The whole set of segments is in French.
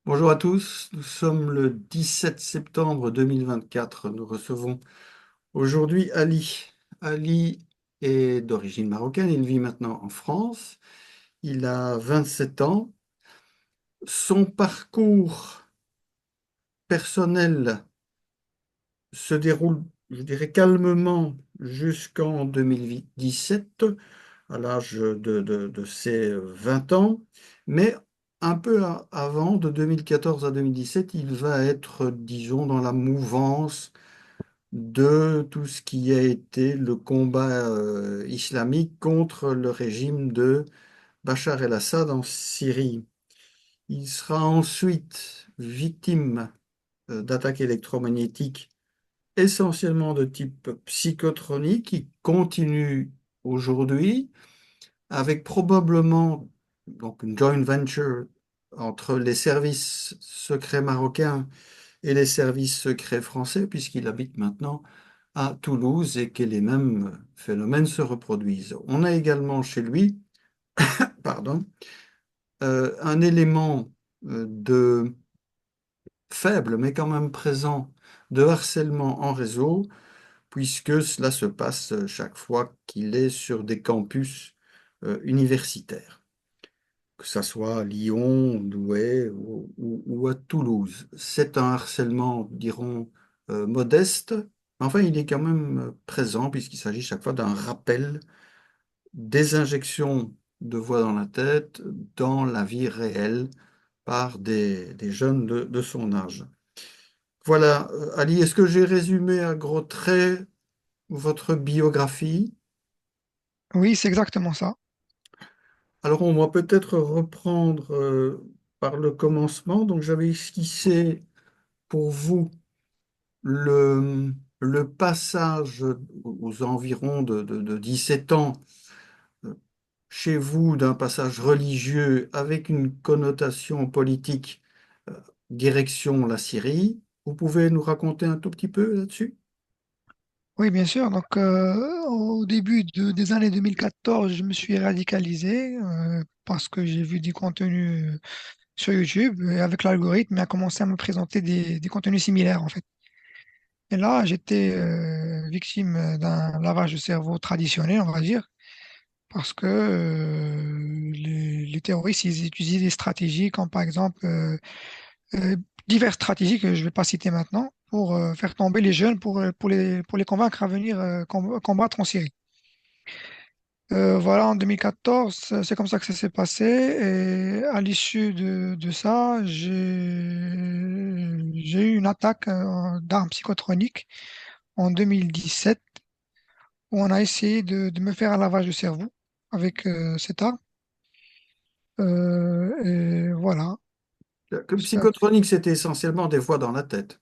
Bonjour à tous, nous sommes le 17 septembre 2024. Nous recevons aujourd'hui Ali. Ali est d'origine marocaine, il vit maintenant en France. Il a 27 ans. Son parcours personnel se déroule, je dirais, calmement jusqu'en 2017, à l'âge de ses 20 ans. Mais un peu avant, de 2014 à 2017, il va être, disons, dans la mouvance de tout ce qui a été le combat islamique contre le régime de Bachar el-Assad en Syrie. Il sera ensuite victime d'attaques électromagnétiques essentiellement de type psychotronique qui continuent aujourd'hui avec probablement donc une joint venture entre les services secrets marocains et les services secrets français, puisqu'il habite maintenant à Toulouse et que les mêmes phénomènes se reproduisent. On a également chez lui, pardon, un élément de faible, mais quand même présent, de harcèlement en réseau, puisque cela se passe chaque fois qu'il est sur des campus universitaires, que ce soit à Lyon, Douai ou à Toulouse. C'est un harcèlement, dirons, modeste, mais enfin, il est quand même présent, puisqu'il s'agit chaque fois d'un rappel des injections de voix dans la tête dans la vie réelle par des jeunes de son âge. Voilà, Ali, est-ce que j'ai résumé à gros traits votre biographie? Oui, c'est exactement ça. Alors, on va peut-être reprendre par le commencement. Donc, j'avais esquissé pour vous le passage aux environs de 17 ans euh, chez vous d'un passage religieux avec une connotation politique euh, direction la Syrie. Vous pouvez nous raconter un tout petit peu là-dessus? Oui, bien sûr. Donc, au début des années 2014, je me suis radicalisé parce que j'ai vu du contenu sur YouTube et avec l'algorithme, il a commencé à me présenter des contenus similaires, en fait. Et là, j'étais victime d'un lavage de cerveau traditionnel, on va dire, parce que les terroristes, ils utilisaient des stratégies comme par exemple euh, diverses stratégies que je ne vais pas citer maintenant pour faire tomber les jeunes, pour les convaincre à venir combattre en Syrie. Voilà, en 2014, c'est comme ça que ça s'est passé. Et à l'issue de ça, j'ai eu une attaque d'armes psychotroniques en 2017 où on a essayé de me faire un lavage de cerveau avec cette arme. Et voilà. Que psychotronique, c'était essentiellement des voix dans la tête.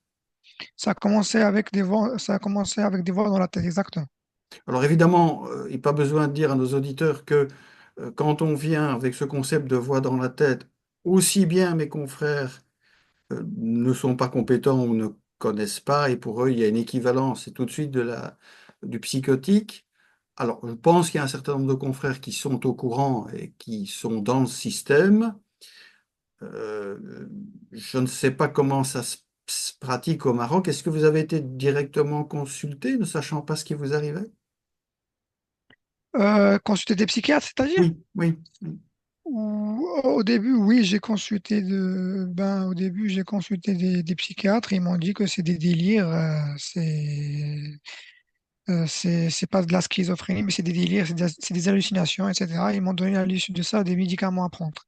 Ça a commencé avec des voix dans la tête, exactement. Alors évidemment, il n'est pas besoin de dire à nos auditeurs que quand on vient avec ce concept de voix dans la tête, aussi bien mes confrères ne sont pas compétents ou ne connaissent pas, et pour eux, il y a une équivalence, c'est tout de suite du psychotique. Alors, je pense qu'il y a un certain nombre de confrères qui sont au courant et qui sont dans le système. Euh, je ne sais pas comment ça se pratique au Maroc. Est-ce que vous avez été directement consulté, ne sachant pas ce qui vous arrivait? Consulter des psychiatres, c'est-à-dire? Oui, oui. Oui. Au début, oui, au début, j'ai consulté des psychiatres. Ils m'ont dit que c'est des délires, c'est pas de la schizophrénie, mais c'est des délires, c'est des hallucinations, etc. Ils m'ont donné à l'issue de ça des médicaments à prendre.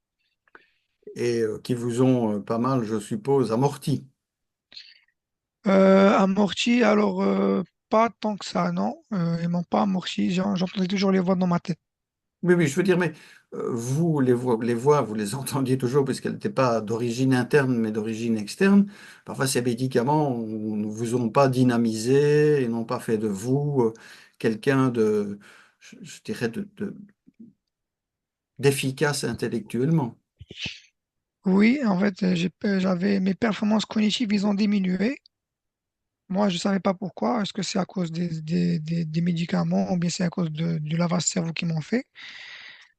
Et qui vous ont pas mal, je suppose, amorti. Amorti, alors pas tant que ça, non. Ils m'ont pas amorti. J'entendais toujours les voix dans ma tête. Oui, oui, je veux dire, mais vous, les voix, vous les entendiez toujours parce qu'elles n'étaient pas d'origine interne, mais d'origine externe. Parfois, ces médicaments ne vous ont pas dynamisé et n'ont pas fait de vous quelqu'un je dirais, d'efficace intellectuellement. Oui, en fait, j'avais mes performances cognitives, ils ont diminué. Moi, je ne savais pas pourquoi. Est-ce que c'est à cause des médicaments ou bien c'est à cause du lavage cerveau qu'ils m'ont fait?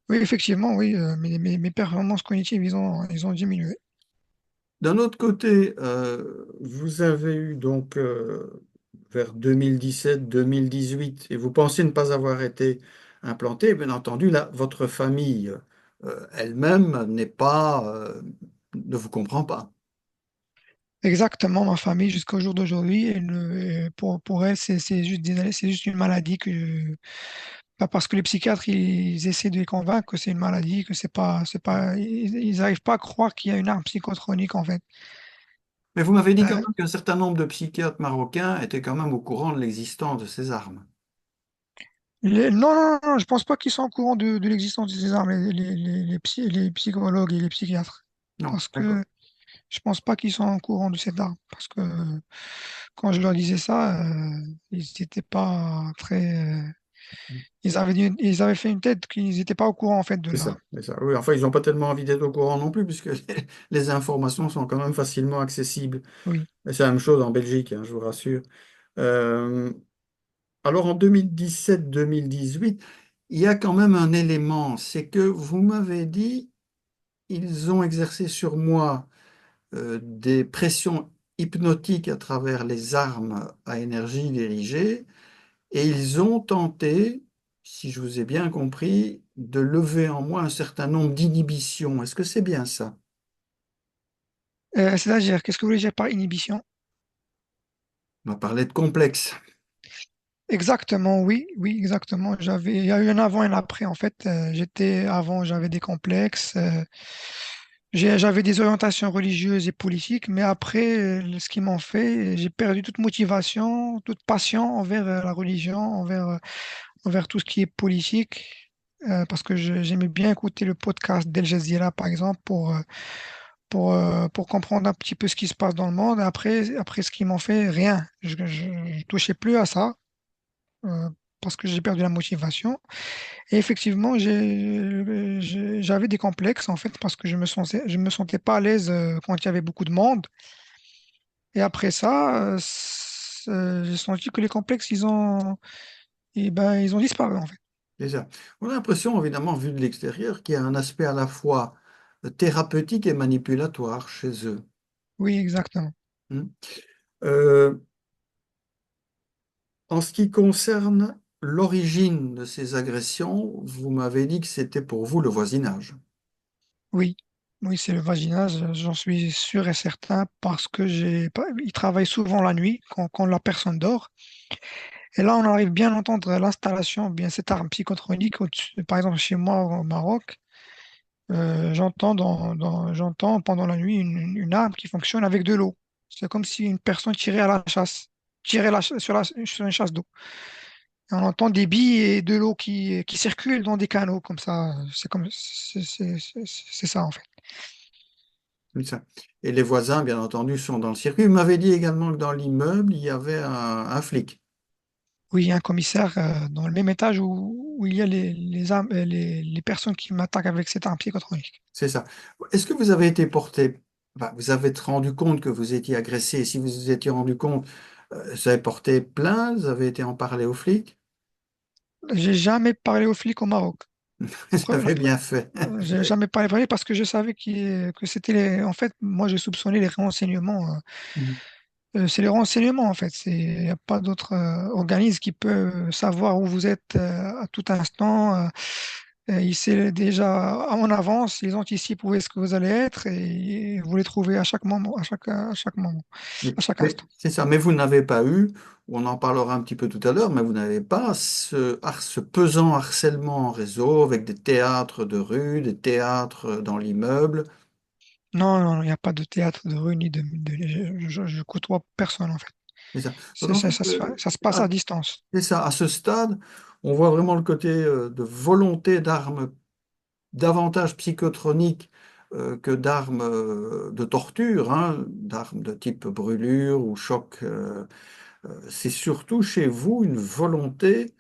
Oui, effectivement, oui, mes performances cognitives, ils ont diminué. D'un autre côté, vous avez eu donc vers 2017-2018 et vous pensez ne pas avoir été implanté. Bien entendu, là, votre famille elle-même n'est pas, ne vous comprend pas. Exactement, ma famille jusqu'au jour d'aujourd'hui, pour elle, c'est juste c'est juste une maladie pas parce que les psychiatres, ils essaient de les convaincre que c'est une maladie, que c'est pas, ils n'arrivent pas à croire qu'il y a une arme psychotronique, en fait. Mais vous m'avez dit quand Euh, même qu'un certain nombre de psychiatres marocains étaient quand même au courant de l'existence de ces armes. non, non, non, je pense pas qu'ils sont au courant de l'existence de ces armes, les psychologues et les psychiatres. Non, Parce d'accord. que je pense pas qu'ils sont au courant de cette arme. Parce que quand je leur disais ça, ils n'étaient pas très. Ils avaient fait une tête qu'ils n'étaient pas au courant en fait de C'est là. ça, c'est ça. Oui, enfin, ils n'ont pas tellement envie d'être au courant non plus, puisque les informations sont quand même facilement accessibles. Oui. Et c'est la même chose en Belgique, hein, je vous rassure. Euh, alors en 2017-2018, il y a quand même un élément, c'est que vous m'avez dit, ils ont exercé sur moi des pressions hypnotiques à travers les armes à énergie dirigée, et ils ont tenté, si je vous ai bien compris, de lever en moi un certain nombre d'inhibitions. Est-ce que c'est bien ça? C'est-à-dire, qu'est-ce que vous voulez dire par inhibition? On va parler de complexe. Exactement, oui, oui, exactement. Il y a eu un avant et un après. En fait, avant, j'avais des complexes. J'avais des orientations religieuses et politiques, mais après, ce qui m'en fait, j'ai perdu toute motivation, toute passion envers la religion, envers tout ce qui est politique, parce que j'aimais bien écouter le podcast d'El Jazeera, par exemple, pour comprendre un petit peu ce qui se passe dans le monde. Après ce qui m'en fait, rien. Je touchais plus à ça, parce que j'ai perdu la motivation. Et effectivement, j'avais des complexes, en fait, parce que je me sentais pas à l'aise quand il y avait beaucoup de monde. Et après ça, j'ai senti que les complexes, ils ont disparu, en fait. Déjà, on a l'impression, évidemment, vu de l'extérieur, qu'il y a un aspect à la fois thérapeutique et manipulatoire chez eux. Oui, exactement. Hmm. Euh, En ce qui concerne l'origine de ces agressions, vous m'avez dit que c'était pour vous le voisinage. Oui, oui, c'est le vaginage, j'en suis sûr et certain parce que il travaille souvent la nuit quand la personne dort. Et là, on arrive bien à entendre l'installation, bien cette arme psychotronique, par exemple chez moi au Maroc, j'entends pendant la nuit une arme qui fonctionne avec de l'eau. C'est comme si une personne tirait à la chasse, sur une chasse d'eau. Et on entend des billes et de l'eau qui circulent dans des canaux comme ça. C'est ça en fait. C'est ça. Et les voisins, bien entendu, sont dans le circuit. Vous m'avez dit également que dans l'immeuble, il y avait un flic. Oui, il y a un commissaire dans le même étage où il y a les personnes qui m'attaquent avec cette arme psychotronique. C'est ça. Est-ce que vous avez été porté, enfin, vous avez rendu compte que vous étiez agressé? Et si vous vous étiez rendu compte, vous avez porté plainte, vous avez été en parler aux flics? J'ai jamais parlé aux flics au Maroc. Vous avez bien fait. J'ai jamais parlé aux flics parce que je savais que c'était En fait, moi, j'ai soupçonné les renseignements. C'est les renseignements, en fait. Il n'y a pas d'autre organisme qui peut savoir où vous êtes à tout instant. Il sait déjà en avance, ils anticipent où est-ce que vous allez être et vous les trouvez à chaque moment, à chaque moment, à chaque Mais instant. c'est ça, mais vous n'avez pas eu, on en parlera un petit peu tout à l'heure, mais vous n'avez pas ce pesant harcèlement en réseau avec des théâtres de rue, des théâtres dans l'immeuble. Non, non, il n'y a pas de théâtre de rue ni je côtoie personne, en fait. C'est ça. Donc en fait, Ça se passe à distance. c'est ça, à ce stade, on voit vraiment le côté de volonté d'armes davantage psychotroniques que d'armes de torture, hein, d'armes de type brûlure ou choc. C'est surtout chez vous une volonté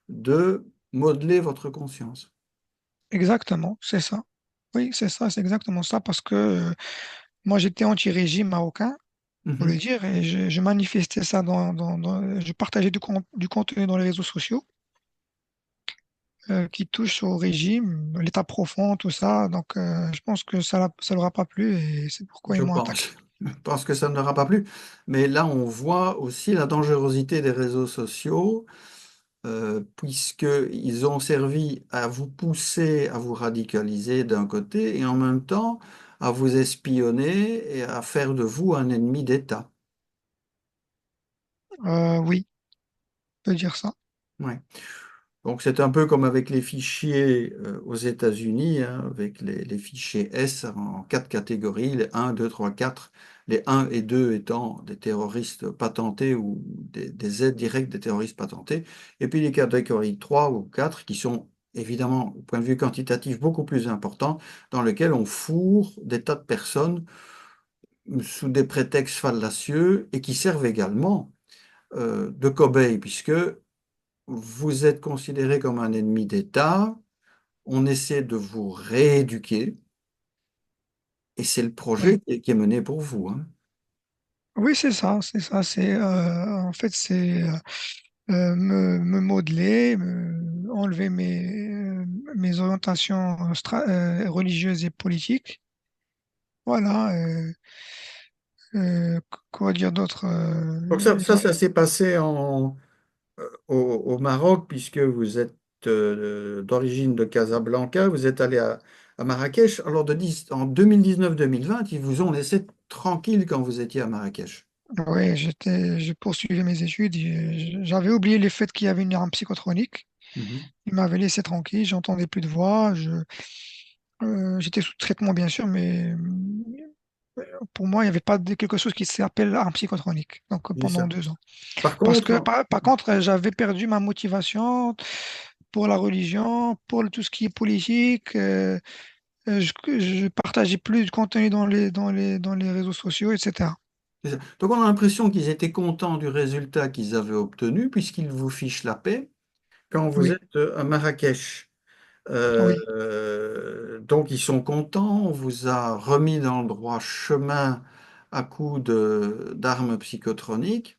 de modeler votre conscience. Exactement, c'est ça. Oui, c'est ça, c'est exactement ça, parce que moi, j'étais anti-régime marocain, pour le Mhm. dire, et je manifestais ça je partageais du contenu dans les réseaux sociaux. qui touchent au régime, l'état profond, tout ça. Donc, je pense que ça leur a pas plu et c'est pourquoi ils Je m'ont pense. attaqué. Je pense que ça ne leur a pas plu. Mais là, on voit aussi la dangerosité des réseaux sociaux, puisqu'ils ont servi à vous pousser, à vous radicaliser d'un côté, et en même temps à vous espionner et à faire de vous un ennemi d'État. Oui, on peut dire ça. Ouais. Donc c'est un peu comme avec les fichiers aux États-Unis, hein, avec les fichiers S en quatre catégories, les un, 2, 3, 4, les un et 2 étant des terroristes patentés ou des aides directes des terroristes patentés, et puis les catégories 3 ou 4 qui sont évidemment, au point de vue quantitatif, beaucoup plus importants, dans lesquels on fourre des tas de personnes sous des prétextes fallacieux et qui servent également de cobayes, puisque vous êtes considéré comme un ennemi d'État, on essaie de vous rééduquer, et c'est le projet Oui, qui est mené pour vous, hein. oui, c'est ça, c'est ça. En fait, c'est me modeler, enlever mes orientations religieuses et politiques. Voilà. Quoi dire d'autre? Donc ça s'est passé au Maroc, puisque vous êtes d'origine de Casablanca, vous êtes allé à Marrakech. Alors en 2019-2020, ils vous ont laissé tranquille quand vous étiez à Marrakech. Oui, je poursuivais mes études. J'avais oublié le fait qu'il y avait une arme psychotronique. Mhm. Il m'avait laissé tranquille, j'entendais plus de voix. J'étais sous traitement, bien sûr, mais pour moi, il n'y avait pas quelque chose qui s'appelle arme psychotronique. Donc, C'est pendant ça. 2 ans. Par Parce que, contre, par contre, j'avais perdu ma motivation pour la religion, pour tout ce qui est politique. Je partageais plus de contenu dans les réseaux sociaux, etc. c'est ça. Donc on a l'impression qu'ils étaient contents du résultat qu'ils avaient obtenu, puisqu'ils vous fichent la paix quand vous Oui, êtes à Marrakech. oui. Donc ils sont contents, on vous a remis dans le droit chemin à coup d'armes psychotroniques.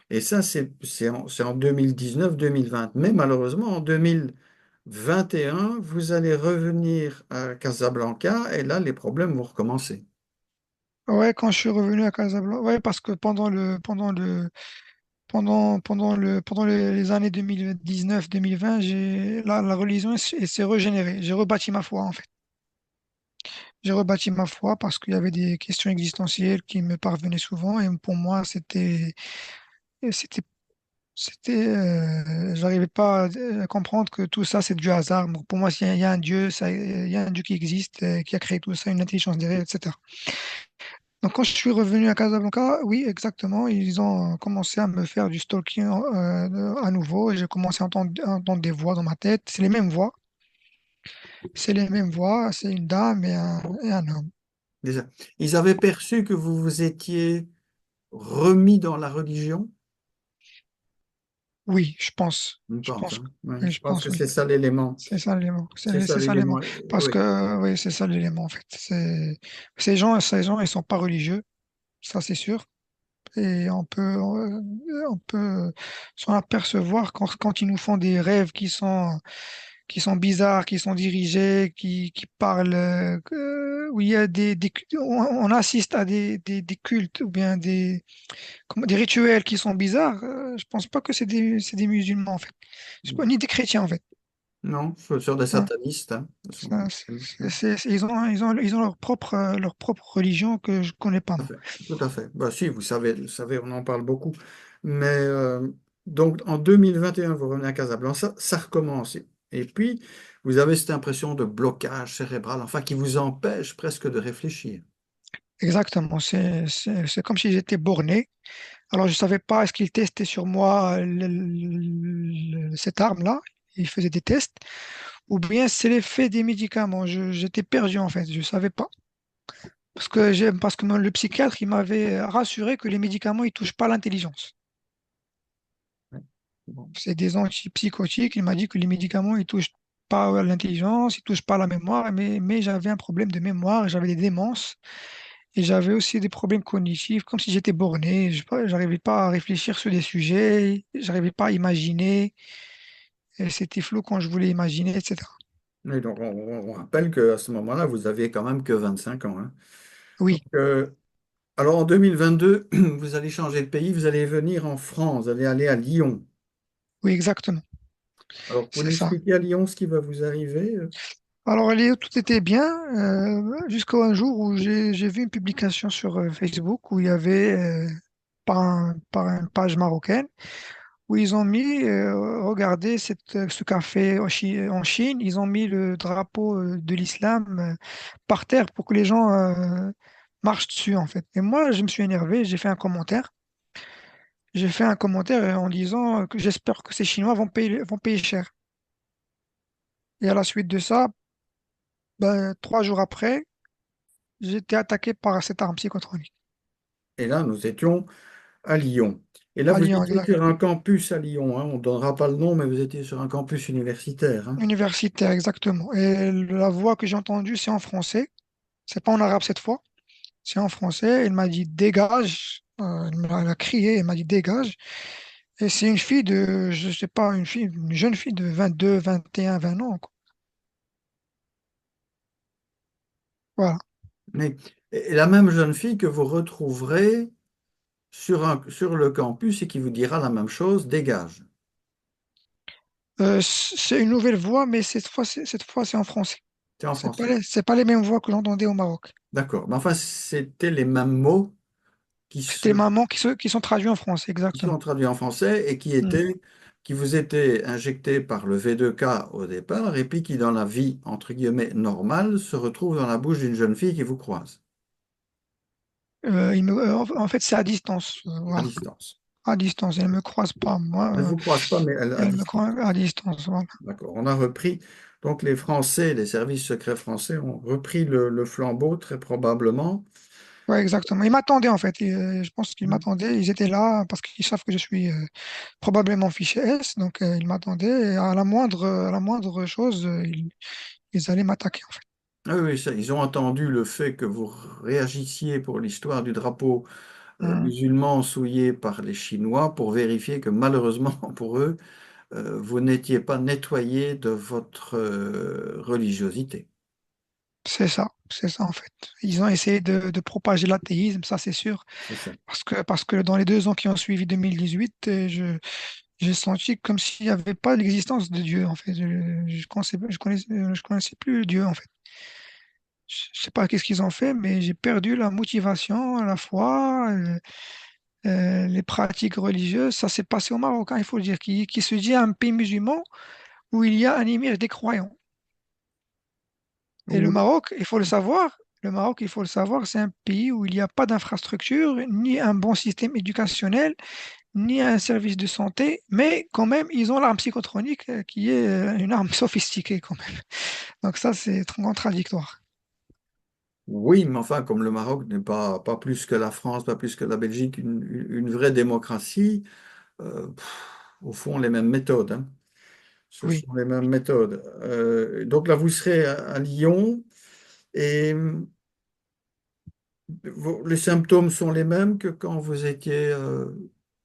Et ça, c'est en 2019-2020. Mais malheureusement, en 2021, vous allez revenir à Casablanca et là, les problèmes vont recommencer. Ouais, quand je suis revenu à Casablanca, ouais, parce que pendant les années 2019-2020, la religion elle s'est régénérée. J'ai rebâti ma foi, en fait. J'ai rebâti ma foi parce qu'il y avait des questions existentielles qui me parvenaient souvent et pour moi, c'était, j'arrivais pas à comprendre que tout ça, c'est du hasard. Donc, pour moi, il y a un Dieu, il y a un Dieu qui existe, qui a créé tout ça, une intelligence derrière, etc. Donc, quand je suis revenu à Casablanca, oui, exactement, ils ont commencé à me faire du stalking à nouveau et j'ai commencé à entendre des voix dans ma tête. C'est les mêmes voix, c'est les mêmes voix, c'est une dame et un homme. Déjà, ils avaient perçu que vous vous étiez remis dans la religion, Oui, je pense, je je pense, pense, hein. Ouais, oui, je je pense pense, que oui. c'est ça l'élément. C'est ça l'élément, C'est ça c'est ça l'élément. l'élément. Parce Oui. que, oui, c'est ça l'élément en fait. Ces gens, ils sont pas religieux, ça c'est sûr. Et on peut s'en apercevoir quand ils nous font des rêves qui sont bizarres, qui sont dirigés, qui parlent, où il y a on assiste à des cultes ou bien des rituels qui sont bizarres. Je pense pas que c'est des musulmans en fait. C'est pas ni des chrétiens en fait. Non, sur des Hein. satanistes, hein. Ils ont leur propre religion que je connais pas Tout à moi. fait. Tout à fait. Bah, si, vous savez, on en parle beaucoup. Mais donc, en 2021, vous revenez à Casablanca, ça recommence. Et puis, vous avez cette impression de blocage cérébral, enfin, qui vous empêche presque de réfléchir. Exactement. C'est comme si j'étais borné. Alors, je savais pas est-ce qu'il testait sur moi cette arme-là. Il faisait des tests. Ou bien c'est l'effet des médicaments. J'étais perdu en fait. Je savais pas. Parce que le psychiatre, il m'avait rassuré que les médicaments, ils touchent pas l'intelligence. Ouais. Bon. C'est des antipsychotiques. Il m'a dit que les médicaments, ils touchent pas l'intelligence, ils touchent pas la mémoire. Mais j'avais un problème de mémoire. J'avais des démences. Et j'avais aussi des problèmes cognitifs, comme si j'étais borné. Je n'arrivais pas à réfléchir sur des sujets, j'arrivais pas à imaginer. et c'était flou quand je voulais imaginer, etc. Et donc, on rappelle qu'à ce moment-là, vous aviez quand même que 25 ans, hein. Donc, Oui, alors, en 2022, vous allez changer de pays, vous allez venir en France, vous allez aller à Lyon. oui, exactement. Alors, vous pouvez C'est ça. m'expliquer à Lyon ce qui va vous arriver? Alors, Léo, tout était bien jusqu'au un jour où j'ai vu une publication sur Facebook où il y avait, par une page marocaine, où ils ont mis, regardez ce café en Chine, ils ont mis le drapeau de l'islam par terre pour que les gens marchent dessus, en fait. Et moi, je me suis énervé, j'ai fait un commentaire. J'ai fait un commentaire en disant que j'espère que ces Chinois vont payer cher. Et à la suite de ça, ben, 3 jours après, j'ai été attaqué par cette arme psychotronique. Et là, nous étions à Lyon. Et là, À vous Lyon, étiez exact. sur un campus à Lyon, hein. On ne donnera pas le nom, mais vous étiez sur un campus universitaire, hein. Universitaire, exactement. Et la voix que j'ai entendue, c'est en français. C'est pas en arabe cette fois. C'est en français. Elle m'a dit dégage. Elle a crié, elle m'a dit dégage. Et c'est une fille de, je sais pas, une jeune fille de 22, 21, 20 ans, quoi. Voilà. Mais et la même jeune fille que vous retrouverez sur le campus et qui vous dira la même chose, dégage. C'est une nouvelle voix, mais cette fois, c'est en français. C'est en français. C'est pas les mêmes voix que j'entendais au Maroc. D'accord. Mais enfin, c'était les mêmes mots qui, C'était se, les mamans qui sont traduits en français, qui exactement. sont traduits en français et Hmm. qui vous étaient injectés par le V2K au départ et puis qui, dans la vie, entre guillemets, normale, se retrouvent dans la bouche d'une jeune fille qui vous croise En fait, c'est à distance. à Voilà. distance. À distance. Elle ne me croise pas, moi. Elle ne vous croise pas, mais à Elle me distance. croise à distance. Voilà. D'accord. On a repris, donc les Français, les services secrets français ont repris le flambeau, très probablement. Ouais, exactement. Ils m'attendaient, en fait. Je pense qu'ils Mhm. m'attendaient. Ils étaient là parce qu'ils savent que je suis probablement fiché S. Donc, ils m'attendaient. Et à la moindre chose, ils allaient m'attaquer, en fait. Ah oui, ils ont entendu le fait que vous réagissiez pour l'histoire du drapeau Hmm. musulman souillé par les Chinois pour vérifier que malheureusement pour eux, vous n'étiez pas nettoyé de votre religiosité. C'est ça, en fait. Ils ont essayé de propager l'athéisme, ça, c'est sûr. C'est ça. Parce que dans les 2 ans qui ont suivi 2018, j'ai senti comme s'il n'y avait pas l'existence de Dieu, en fait. Je connaissais plus Dieu, en fait. Je sais pas qu'est-ce qu'ils ont fait, mais j'ai perdu la motivation, la foi, les pratiques religieuses. Ça s'est passé au Maroc, hein, il faut le dire, qui se dit un pays musulman où il y a un émir des croyants. Et le Oui, Maroc, il faut le savoir, le Maroc, il faut le savoir, c'est un pays où il n'y a pas d'infrastructure, ni un bon système éducationnel, ni un service de santé, mais quand même, ils ont l'arme psychotronique qui est une arme sophistiquée quand même. Donc ça, c'est très contradictoire. oui, mais enfin, comme le Maroc n'est pas plus que la France, pas plus que la Belgique, une vraie démocratie, au fond, les mêmes méthodes, hein. Ce Oui, sont les mêmes méthodes. Donc là, vous serez à Lyon et les symptômes sont les mêmes que quand vous étiez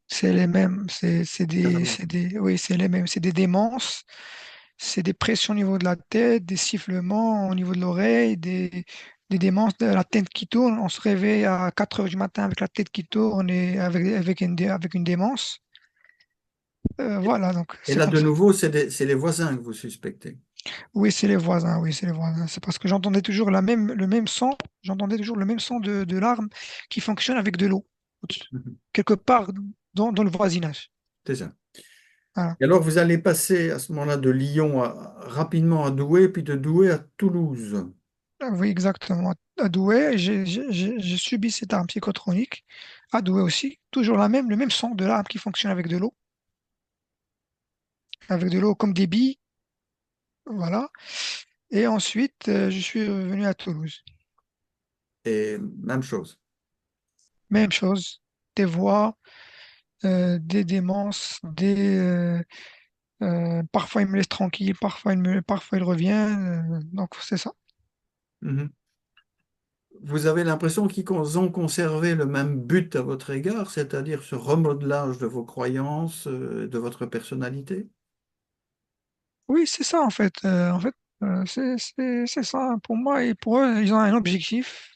c'est les mêmes, à la maison. oui, c'est les mêmes, c'est des démences, c'est des pressions au niveau de la tête, des sifflements au niveau de l'oreille, des démences, de la tête qui tourne. On se réveille à 4 heures du matin avec la tête qui tourne et avec une démence. Voilà, donc Et c'est là, comme de ça. nouveau, c'est les voisins que vous suspectez. Oui, c'est les voisins, oui, c'est les voisins. C'est parce que j'entendais toujours le même son, j'entendais toujours le même son de l'arme qui fonctionne avec de l'eau, Mhm. quelque part dans le voisinage. C'est ça. Voilà. Et alors, vous allez passer à ce moment-là de Lyon rapidement à Douai, puis de Douai à Toulouse. Ah oui, exactement. À Douai, j'ai subi cette arme psychotronique. À Douai aussi, toujours le même son de l'arme qui fonctionne avec de l'eau comme des billes, voilà. Et ensuite, je suis revenu à Toulouse. Et même chose. Même chose, des voix, des démences, parfois il me laisse tranquille, parfois il revient. Donc c'est ça. Mhm. Vous avez l'impression qu'ils ont conservé le même but à votre égard, c'est-à-dire ce remodelage de vos croyances, de votre personnalité? Oui, c'est ça en fait. C'est ça pour moi et pour eux, ils ont un objectif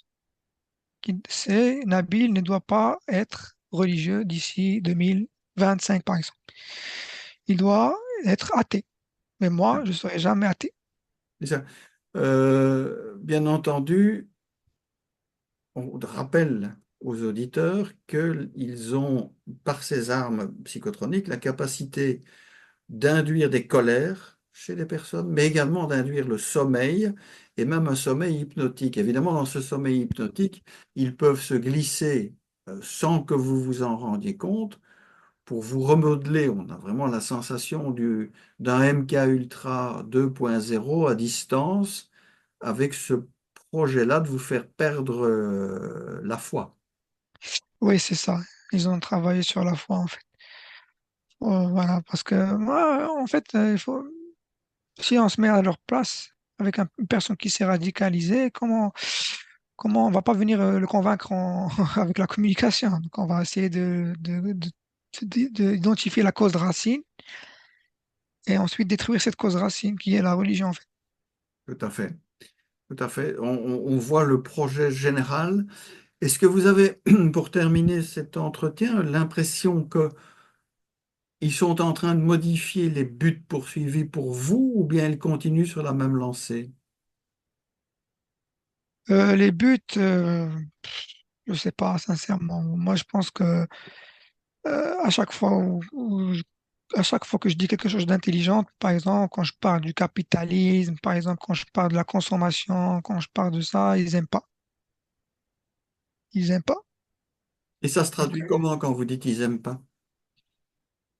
qui c'est Nabil ne doit pas être religieux d'ici 2025 par exemple. Il doit être athée. Mais moi, je ne serai jamais athée. C'est ça. Bien entendu, on rappelle aux auditeurs qu'ils ont, par ces armes psychotroniques, la capacité d'induire des colères chez les personnes, mais également d'induire le sommeil et même un sommeil hypnotique. Évidemment, dans ce sommeil hypnotique, ils peuvent se glisser sans que vous vous en rendiez compte pour vous remodeler. On a vraiment la sensation d'un MK Ultra 2.0 à distance avec ce projet-là de vous faire perdre la foi. Oui, c'est ça. Ils ont travaillé sur la foi, en fait. Voilà, parce que moi, en fait, si on se met à leur place avec une personne qui s'est radicalisée, comment on va pas venir le convaincre avec la communication? Donc, on va essayer d'identifier la cause racine et ensuite détruire cette cause racine qui est la religion, en fait. Tout à fait. Tout à fait. On voit le projet général. Est-ce que vous avez, pour terminer cet entretien, l'impression qu'ils sont en train de modifier les buts poursuivis pour vous ou bien ils continuent sur la même lancée? Les buts, je sais pas, sincèrement. Moi, je pense que à chaque fois à chaque fois que je dis quelque chose d'intelligent, par exemple, quand je parle du capitalisme, par exemple, quand je parle de la consommation, quand je parle de ça, ils aiment pas. Ils aiment pas. Et ça se Donc, traduit comment quand vous dites qu'ils n'aiment pas?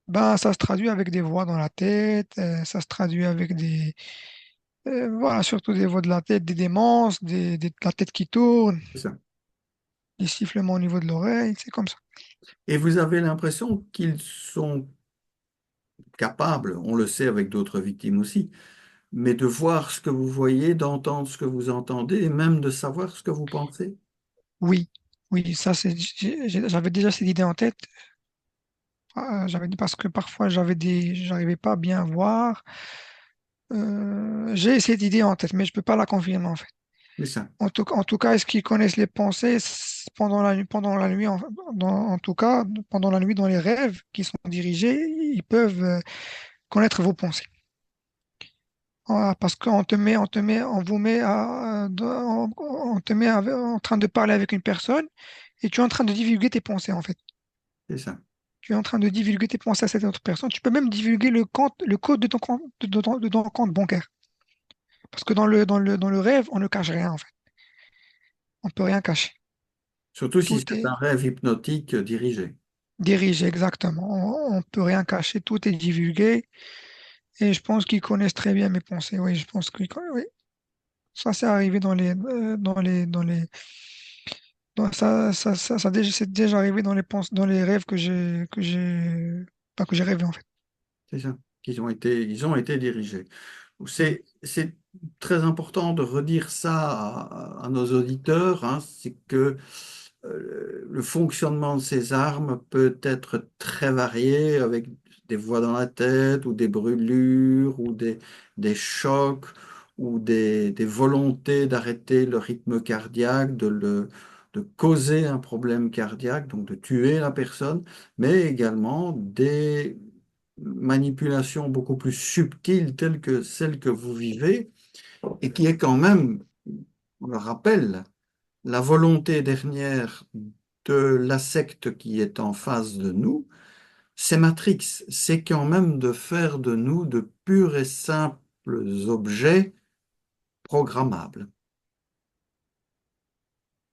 ben, ça se traduit avec des voix dans la tête, ça se traduit avec voilà, surtout des voix de la tête, des démences, la tête qui tourne, C'est ça. des sifflements au niveau de l'oreille, c'est comme ça. Et vous avez l'impression qu'ils sont capables, on le sait avec d'autres victimes aussi, mais de voir ce que vous voyez, d'entendre ce que vous entendez et même de savoir ce que vous pensez. Oui, oui, ça c'est, j'avais déjà cette idée en tête. J'avais dit parce que parfois j'arrivais pas à bien voir. J'ai cette idée en tête, mais je peux pas la confirmer en fait. C'est ça, En tout cas, est-ce qu'ils connaissent les pensées pendant la nuit, en tout cas, pendant la nuit dans les rêves qui sont dirigés, ils peuvent connaître vos pensées. Ah, parce on vous met on te met en train de parler avec une personne et tu es en train de divulguer tes pensées en fait. c'est ça, Tu es en train de divulguer tes pensées à cette autre personne. Tu peux même divulguer le code de ton compte, de ton compte bancaire. Parce que dans le rêve, on ne cache rien en fait. On peut rien cacher. surtout si Tout c'est est un rêve hypnotique dirigé. dirigé exactement. On peut rien cacher. Tout est divulgué. Et je pense qu'ils connaissent très bien mes pensées. Oui, je pense oui. Ça, c'est arrivé c'est déjà arrivé dans dans les rêves que j'ai rêvé en fait. C'est ça, ils ont été dirigés. Mm. C'est très important de redire ça à nos auditeurs, hein, c'est que le fonctionnement de ces armes peut être très varié avec des voix dans la tête ou des brûlures ou des chocs ou des volontés d'arrêter le rythme cardiaque, de causer un problème cardiaque, donc de tuer la personne, mais également des manipulations beaucoup plus subtiles telles que celles que vous vivez et qui est quand même, on le rappelle, la volonté dernière de la secte qui est en face de nous, c'est Matrix, c'est quand même de faire de nous de purs et simples objets programmables.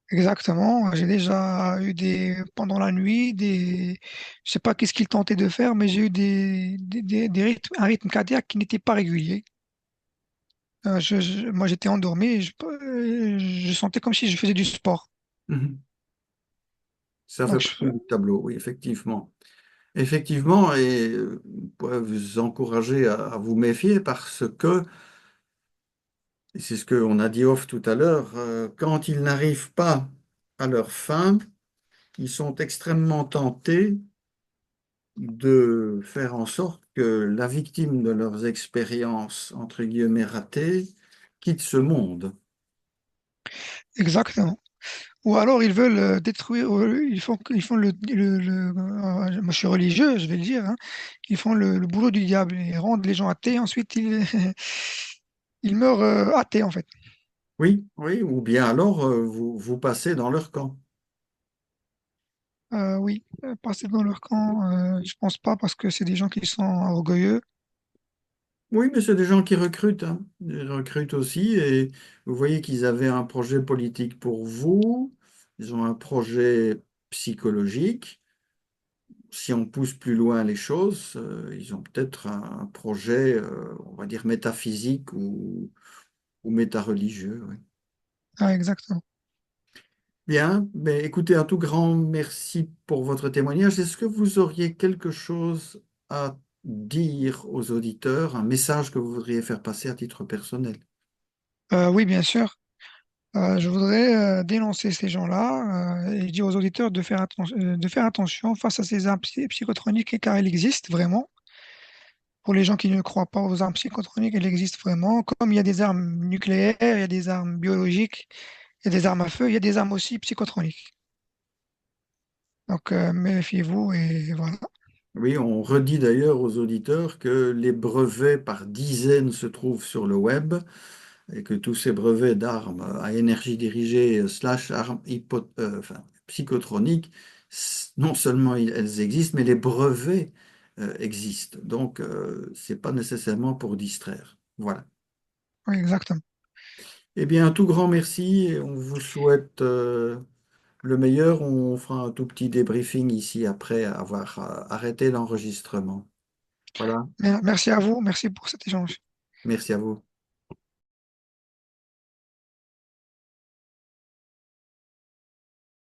Exactement. J'ai déjà eu pendant la nuit, je sais pas qu'est-ce qu'ils tentaient de faire, mais j'ai eu un rythme cardiaque qui n'était pas régulier. Moi, j'étais endormi et je sentais comme si je faisais du sport. Mhm. Ça fait Donc, partie du tableau, oui, effectivement. Effectivement, et je pourrais vous encourager à vous méfier parce que, et c'est ce qu'on a dit off tout à l'heure, quand ils n'arrivent pas à leur fin, ils sont extrêmement tentés de faire en sorte que la victime de leurs expériences, entre guillemets, ratées, quitte ce monde. Exactement. Ou alors ils veulent détruire, ils font moi je suis religieux, je vais le dire, hein. Ils font le boulot du diable, ils rendent les gens athées, ensuite ils, ils meurent athées en fait. Oui, oui, ou bien alors vous passez dans leur camp. Oui, passer dans leur camp, je pense pas parce que c'est des gens qui sont orgueilleux. Oui, mais c'est des gens qui recrutent, hein. Ils recrutent aussi, et vous voyez qu'ils avaient un projet politique pour vous, ils ont un projet psychologique. Si on pousse plus loin les choses, ils ont peut-être un projet, on va dire, métaphysique ou méta-religieux. Oui. Ah, exactement. Bien, mais écoutez, un tout grand merci pour votre témoignage. Est-ce que vous auriez quelque chose à dire aux auditeurs, un message que vous voudriez faire passer à titre personnel? Oui, bien sûr. Je voudrais dénoncer ces gens-là et dire aux auditeurs de faire attention face à ces armes psychotroniques car elles existent vraiment. Pour les gens qui ne croient pas aux armes psychotroniques, elles existent vraiment. Comme il y a des armes nucléaires, il y a des armes biologiques, il y a des armes à feu, il y a des armes aussi psychotroniques. Donc méfiez-vous et voilà. Oui, on redit d'ailleurs aux auditeurs que les brevets par dizaines se trouvent sur le web et que tous ces brevets d'armes à énergie dirigée slash armes enfin, psychotroniques, non seulement elles existent, mais les brevets existent. Donc, c'est pas nécessairement pour distraire. Voilà. Oui, exactement. Eh bien, un tout grand merci et on vous souhaite le meilleur. On fera un tout petit débriefing ici après avoir arrêté l'enregistrement. Voilà. Merci à vous, merci pour cet échange. Merci à vous.